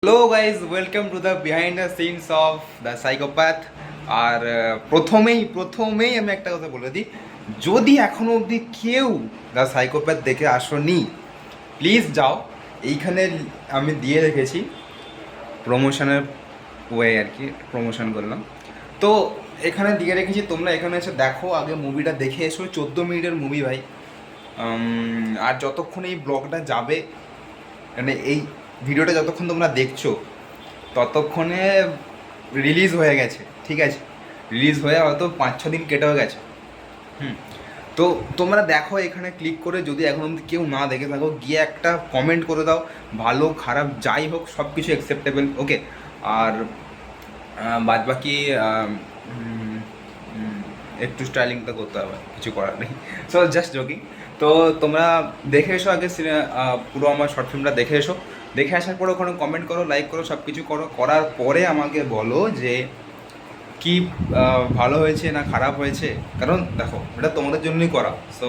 Hello guys, welcome to the behind the scenes of the psychopath. আর প্রথমেই আমি একটা কথা বলে দিই, যদি এখনো অবধি কেউ দ্য সাইকোপ্যাথ দেখে আসোনি, প্লিজ যাও। এইখানে আমি দিয়ে রেখেছি প্রমোশনের ওয়ে, আর কি প্রমোশন করলাম তো। এখানে দিয়ে রেখেছি, তোমরা এখানে এসে দেখো, আগে মুভিটা দেখে এসো। 14 মিনিটের মুভি ভাই। আর যতক্ষণ এই ব্লগটা যাবে, মানে এই ভিডিওটা যতক্ষণ তোমরা দেখছো, ততক্ষণে রিলিজ হয়ে গেছে, ঠিক আছে? রিলিজ হয়ে হয়তো 5-6 দিন কেটেও গেছে। তো তোমরা দেখো, এখানে ক্লিক করে, যদি এখন অব্দি কেউ না দেখে থাকো, গিয়ে একটা কমেন্ট করে দাও। ভালো খারাপ যাই হোক, সব কিছু অ্যাকসেপ্টেবল, ওকে? আর বাদ বাকি একটু স্টাইলিং তো করতে হবে, কিছু করার নেই। So just joking. তো তোমরা দেখে এসো আগে, পুরো আমার শর্ট ফিল্মটা দেখে এসো। দেখে আসার পরে ওখানে কমেন্ট করো, লাইক করো, সব কিছু করো। করার পরে আমাকে বলো যে কি ভালো হয়েছে না খারাপ হয়েছে। কারণ দেখো, এটা তোমাদের জন্যই করা। সো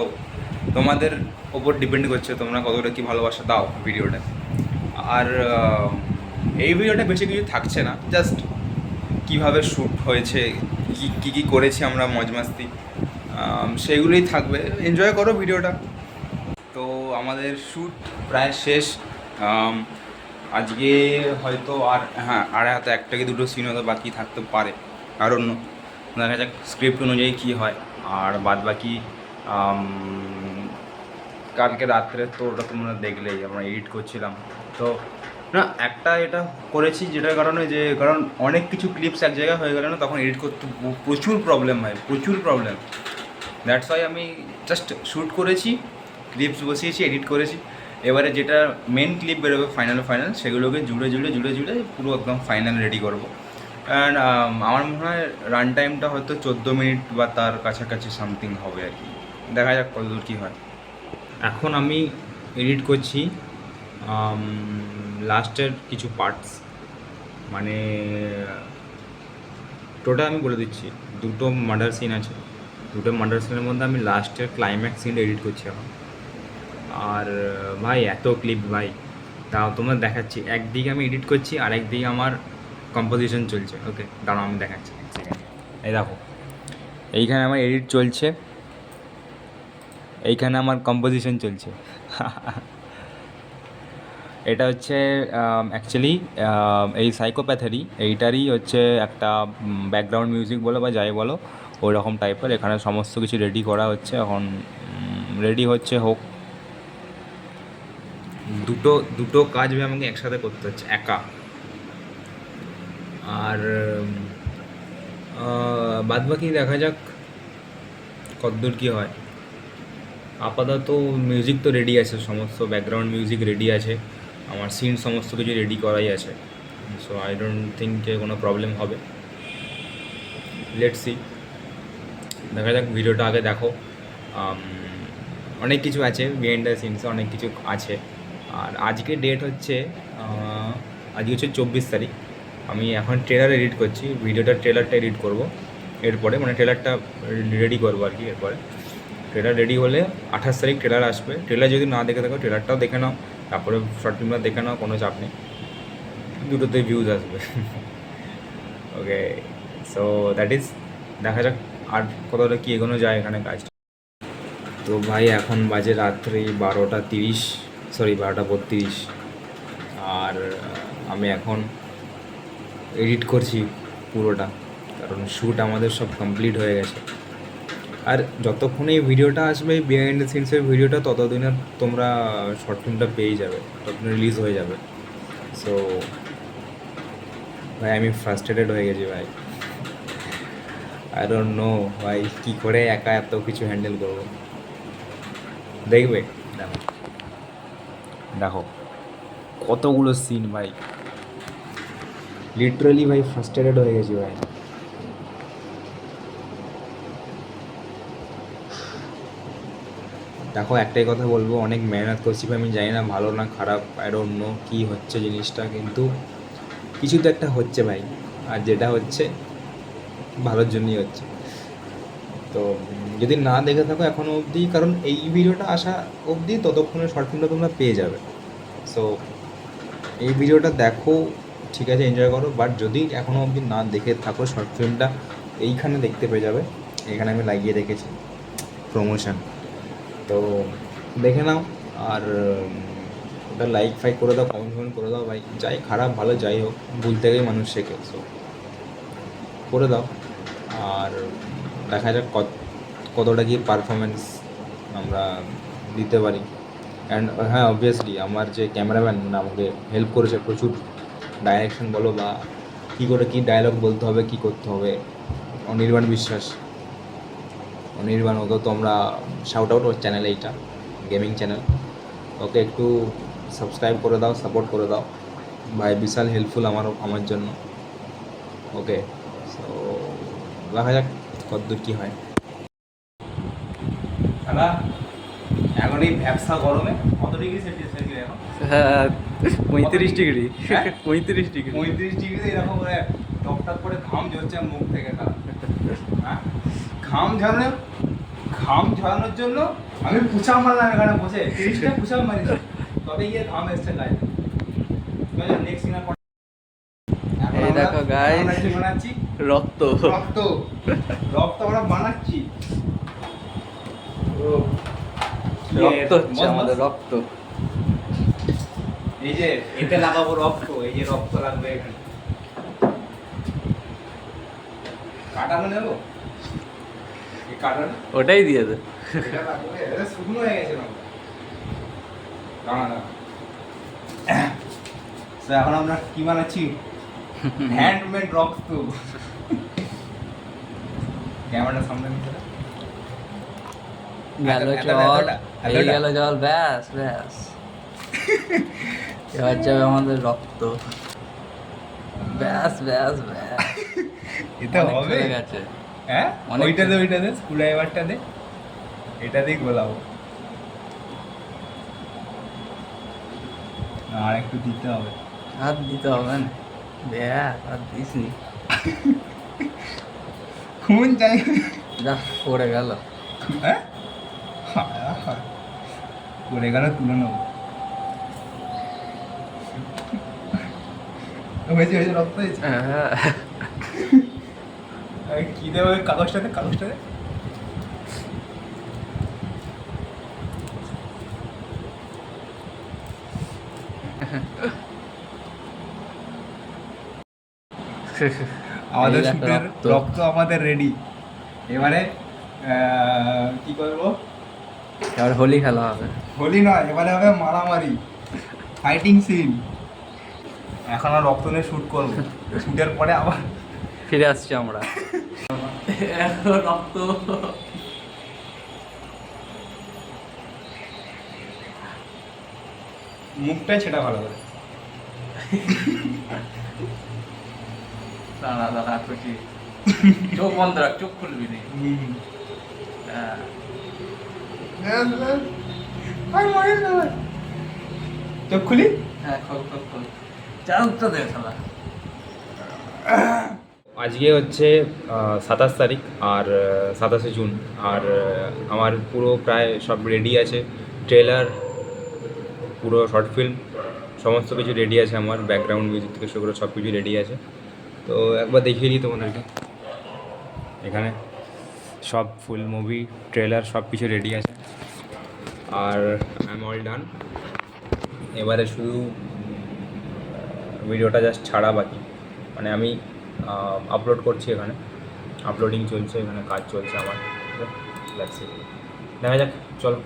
তোমাদের ওপর ডিপেন্ড করছে তোমরা কতটা কি ভালোবাসা দাও ভিডিওটা। আর এই ভিডিওটা বেশি কিছু থাকছে না, জাস্ট কীভাবে শ্যুট হয়েছে, কী কী করেছি আমরা, মজ মাস্তি, সেগুলোই থাকবে। এনজয় করো ভিডিওটা। তো আমাদের শ্যুট প্রায় শেষ। আজকে হয়তো আর হয়তো একটা কি দুটো সিন হয়তো বাকি থাকতে পারে, আর অন্য দেখা যাক স্ক্রিপ্ট অনুযায়ী কী হয়। আর বাদ বাকি কালকে রাত্রে তো ওটা তোমরা দেখলেই, আমরা এডিট করছিলাম। তো না, একটা এটা করেছি যেটার কারণে, কারণ অনেক কিছু ক্লিপস এক জায়গায় হয়ে গেলে না, তখন এডিট করতে প্রচুর প্রবলেম হয়, প্রচুর প্রবলেম। দ্যাটস ওয়াই আমি জাস্ট শ্যুট করেছি, ক্লিপস বসিয়েছি, এডিট করেছি। এবারে যেটা মেন ক্লিপ বেরোবে ফাইনাল সেগুলোকে জুড়ে পুরো একদম ফাইনাল রেডি করবো। অ্যান্ড আমার মনে হয় রান টাইমটা হয়তো 14 মিনিট বা তার কাছাকাছি সামথিং হবে আর কি। দেখা যাক কতদূর কী হয়। এখন আমি এডিট করছি লাস্টের কিছু পার্টস, মানে টোটাল আমি বলে দিচ্ছি, দুটো মার্ডার সিন আছে। দুটো মার্ডার সিনের মধ্যে আমি লাস্টের ক্লাইম্যাক্স সিন এডিট করছি এখন। আর ভাই এত ক্লিপ ভাই, তাও তোমরা দেখাচ্ছি। একদিকে আমি এডিট করছি, আর একদিকে আমার কম্পোজিশন চলছে। ওকে, দাঁড়াও আমি দেখাচ্ছি এক সেকেন্ড। এই দেখো, এইখানে আমার এডিট চলছে, এইখানে আমার কম্পোজিশন চলছে। এটা হচ্ছে অ্যাকচুয়ালি এই সাইকোপ্যাথেরই, এইটারই হচ্ছে একটা ব্যাকগ্রাউন্ড মিউজিক বলো বা যাই বলো, ওই রকম টাইপের। এখানে সমস্ত কিছু রেডি করা হচ্ছে এখন, রেডি হচ্ছে হোক। দুটো দুটো কাজ আমাকে একসাথে করতে হচ্ছে, একা। আর বাদবাকি দেখা যাক কতদূর কী হয়। আপাতত মিউজিক তো রেডি আছে, সমস্ত ব্যাকগ্রাউন্ড মিউজিক রেডি আছে, আমার সিন সমস্ত কিছু রেডি করাই আছে। সো আই ডোন্ট থিঙ্ক কোনো প্রবলেম হবে। লেটস সি, দেখা যাক। ভিডিওটা আগে দেখো। অনেক কিছু আছে বিহাইন্ড দ্য সিনসে, অনেক কিছু আছে। আর আজকে ডেট হচ্ছে আজকে হচ্ছে 24 তারিখ। আমি এখন ট্রেলার এডিট করছি, ভিডিওটার ট্রেলারটা এডিট করব এরপরে, মানে ট্রেলারটা রেডি করবো আর কি। এরপরে ট্রেলার রেডি হলে 28 তারিখ ট্রেলার আসবে। ট্রেলার যদি না দেখে থাকো, ট্রেলারটাও দেখে নাও, তারপরে শর্ট ফিল্মটা দেখে নাও, কোনো চাপ নেই, দুটোতে ভিউজ আসবে। ওকে, সো দ্যাট ইজ, দেখা যাক আর কতটা কী এগোনো যায় এখানে কাজ। তো ভাই এখন বাজে রাত্রি 12টা 30, সরি 12টা 32। আর আমি এখন এডিট করছি পুরোটা, কারণ শ্যুট আমাদের সব কমপ্লিট হয়ে গেছে। আর যতক্ষণ এই ভিডিওটা আসবে, বিহাইন্ড দ্য সিনসের ভিডিওটা, ততদিনে তোমরা শর্ট ফিল্মটা পেয়ে যাবে, ততদিন রিলিজ হয়ে যাবে। সো ভাই আমি ফ্রাস্ট্রেটেড হয়ে গেছি ভাই। আই ডোন্ট নো ভাই কী করে একা এত কিছু হ্যান্ডেল করবো। দেখবে, দেখো দেখো কতগুলো সিন ভাই, লিটারালি ভাই ফ্রাস্ট্রেটেড হয়ে গেছি ভাই। দেখো একটাই কথা বলবো, অনেক মেহনত করছি ভাই, আমি জানি না ভালো না খারাপ, আই ডোন্ট নো কী হচ্ছে জিনিসটা, কিন্তু কিছু তো একটা হচ্ছে ভাই। আর যেটা হচ্ছে ভালোর জন্যই হচ্ছে। তো যদি না দেখে থাকো এখনও অবধি, কারণ এই ভিডিওটা আসা অবধি ততক্ষণে শর্ট ফিল্মটা তোমরা পেয়ে যাবে। সো এই ভিডিওটা দেখো, ঠিক আছে, এনজয় করো। বাট যদি এখনও অবধি না দেখে থাকো, শর্ট ফিল্মটা এইখানে দেখতে পেয়ে যাবে। এখানে আমি লাগিয়ে রেখেছি প্রমোশন, তো দেখে নাও। আর ওটা লাইক ফাইক করে দাও, কমেন্ট করে দাও ভাই। যাই খারাপ ভালো যাই হোক, ভুল থেকেই মানুষ শেখে, সো করে দাও। আর দেখা যাক কতটা কি পারফরমেন্স আমরা দিতে পারি। অ্যান্ড হ্যাঁ, অবভিয়াসলি আমার যে ক্যামেরাম্যান আমাকে হেল্প করেছে প্রচুর, ডাইরেকশন বলো বা কী করে কী ডায়লগ বলতে হবে, কী করতে হবে, অনির্বাণ বিশ্বাস। অনির্বাণ, ওকে তো আমরা শাউট আউট ওর চ্যানেল, এইটা গেমিং চ্যানেল, ওকে একটু সাবস্ক্রাইব করে দাও, সাপোর্ট করে দাও ভাই, বিশাল হেল্পফুল আমার জন্য। ওকে, সো দেখা যাক কতদূর কী হয়। দাদা এখন এই ব্যবসা গরমে কত ডিগ্রি সেলসিয়াস এখন? 35 ডিগ্রি। হ্যাঁ? 35 ডিগ্রি। 35 ডিগ্রিতে এরকম করে টকটক করে ঘাম ঝরছে মুখ থেকে। হ্যাঁ, ঘাম ঝরানোর জন্য আমি পুছা মারলাম এখানে বসে, 30টা পুছা মারিছি, তবে গিয়ে ঘাম এসছে গায়ে। নেক্সট সিনার এই দেখো গাইস, বানাচ্ছি রক্ত রক্ত রক্ত আমরা বানাচ্ছি। রক্ত হচ্ছে আমাদের রক্ত। এই যে এতে লাগাবো রক্ত, এই যে রক্ত লাগবে এখানে। কাটানো নেবো, এই কাটানো ওটাই দিয়ে দে। এটা লাগবে, এটা শুকনো হয়ে গেছে না। দাঁড়া দাঁড়া, তো এখন আমরা কি বানাচ্ছি? হ্যান্ডমেড রক্ত। ক্যামেরার সামনে নিতে হবে। গেল জল, এই গেল জল, ব্যাস ব্যাস। এবার যাবে আমাদের রক্ত, ব্যাস ব্যাস ব্যাস। এটা অনেক হবে চলে গেছে। হ্যাঁ, অনেক ওইটা দে স্কুল ড্রাইভারটা দে, এটা দিয়ে গোলাবো। আর একটু দিতে হবে, হাত দিতে হবে না, ব্যাস আর দিস নি। খুন চাই। যা পড়ে গেল। হ্যাঁ, পড়ে গেল, তুলে নেবো। হয়েছে হয়েছে, রক্ত হয়েছে। হ্যাঁ, কি দেবে কাগজটাতে? আমাদের এই দেখো শুটের রক্ত। রক্ত আমাদের রেডি। এবারে কি করবো? এবার হোলি খেলা হবে। হোলি নয়, এবারে হবে মারামারি, ফাইটিং সিন। এখন আর রক্ত নিয়ে শ্যুট করবো, শ্যুটের পরে আবার ফিরে আসছি আমরা। এখন রক্ত। মুখটাই ছেটা ভালো করে। দাঁড়া দাঁড়া, খুশি। চোখ বন্ধ রাখ, চোখ খুলবি নি। হ্যাঁ। চোখ খুলি। হ্যাঁ, খোল খোল খোল, চালটা দে শালা। আজকে হচ্ছে 27 তারিখ আর 27শে জুন। আর আমার পুরো প্রায় সব রেডি আছে, ট্রেলার, পুরো শর্ট ফিল্ম, সমস্ত কিছু রেডি আছে। আমার ব্যাকগ্রাউন্ড মিউজিক থেকে শুরু করে সব কিছু রেডি আছে। তো একবার দেখিয়ে দিই তোমাদেরকে। এখানে সব ফুল মুভি ট্রেলার সব কিছু রেডি আছে, আর আই এম অল ডান। এবারে শুধু ভিডিওটা জাস্ট ছাড়া বাকি, মানে আমি আপলোড করছি, এখানে আপলোডিং চলছে, এখানে কাজ চলছে আমার। দেখা যাক, চলো।